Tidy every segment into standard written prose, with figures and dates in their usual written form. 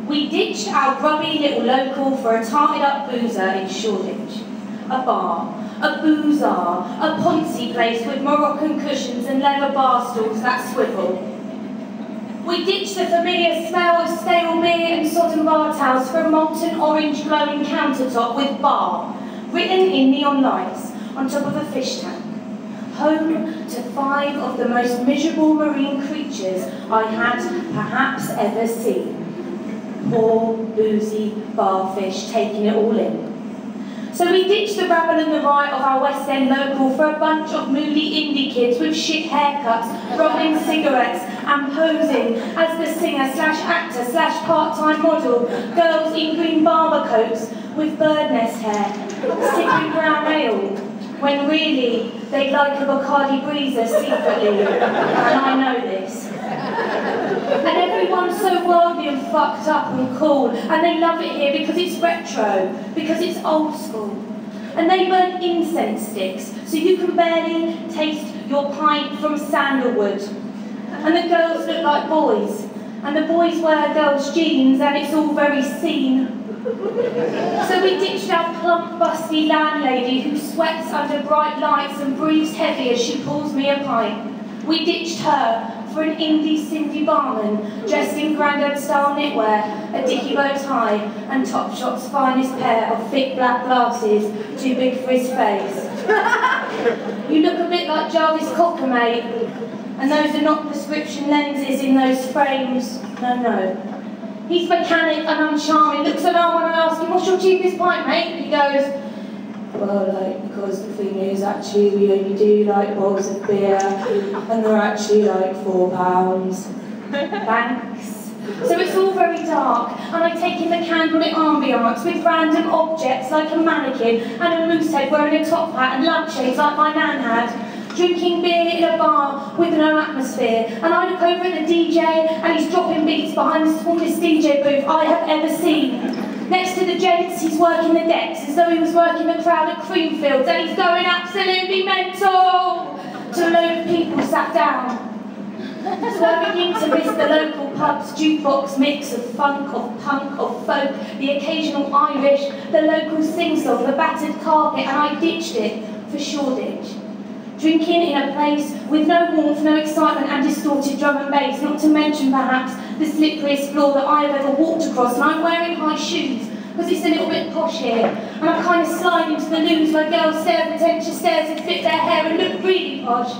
We ditched our grubby little local for a tarted up boozer in Shoreditch. A bar, a boozer, a poncy place with Moroccan cushions and leather bar stools that swivel. We ditched the familiar smell of stale beer and sodden bar towels for a molten orange glowing countertop with bar, written in neon lights, on top of a fish tank. Home to 5 of the most miserable marine creatures I had perhaps ever seen. Poor, boozy barfish taking it all in. So we ditched the rabble and the riot of our West End local for a bunch of moody indie kids with shit haircuts, rolling cigarettes and posing as the singer/actor/part-time model, girls in green barber coats with bird nest hair, sipping brown ale, when really they'd like a Bacardi Breezer secretly, and I know this. And everyone's so worldly and fucked up and cool, and they love it here because it's retro, because it's old school. And they burn incense sticks, so you can barely taste your pint from sandalwood. And the girls look like boys, and the boys wear girls' jeans, and it's all very seen. So we ditched our plump, busty landlady who sweats under bright lights and breathes heavy as she pulls me a pint. We ditched her for an indie Cindy barman dressed in grandad-style knitwear, a dicky bow tie, and Topshop's finest pair of thick black glasses, too big for his face. You look a bit like Jarvis Cocker, mate, and those are not prescription lenses in those frames. No. He's mechanic and uncharming, looks around when I ask him, what's your cheapest pint, mate? He goes, well, because the thing is, actually, we only do, bottles of beer, and they're actually, £4. Thanks. So it's all very dark, and I take in the candlelit ambiance with random objects like a mannequin and a moose head wearing a top hat and lampshades like my nan had, drinking beer in a bar with no atmosphere, and I look over at the DJ, and he's dropping beats behind the smallest DJ booth I have ever seen. Next to the gents, he's working the decks as though he was working the crowd at Creamfields, and he's going absolutely mental to a load of people sat down. So I begin to miss the local pub's jukebox mix of funk, of punk, of folk, the occasional Irish, the local sing-song, the battered carpet, and I ditched it for Shoreditch. Drinking in a place with no warmth, no excitement and distorted drum and bass, not to mention perhaps the slipperiest floor that I have ever walked across, and I'm wearing high shoes because it's a little bit posh here, and I'm kind of sliding to the loos where girls stare pretentious stares and flip their hair and look really posh.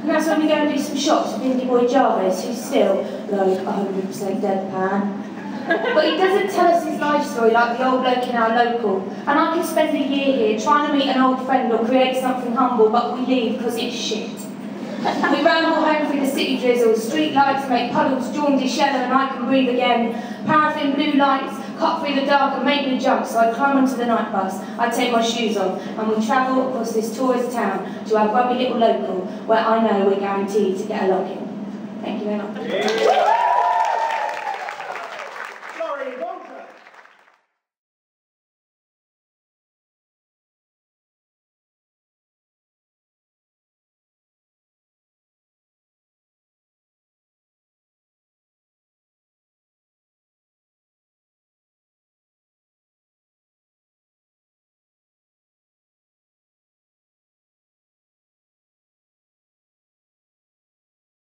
And that's when we go and do some shots with indie boy Jarvis, who's still 100% deadpan. But he doesn't tell us his life story like the old bloke in our local. And I could spend a year here trying to meet an old friend or create something humble, but we leave because it's shit. We ramble home through the city drizzle, street lights make puddles jaundice yellow and I can breathe again. Paraffin blue lights cut through the dark and make me jump, so I climb onto the night bus, I take my shoes off, and we travel across this tourist town to our grubby little local, where I know we're guaranteed to get a lock-in. Thank you very much.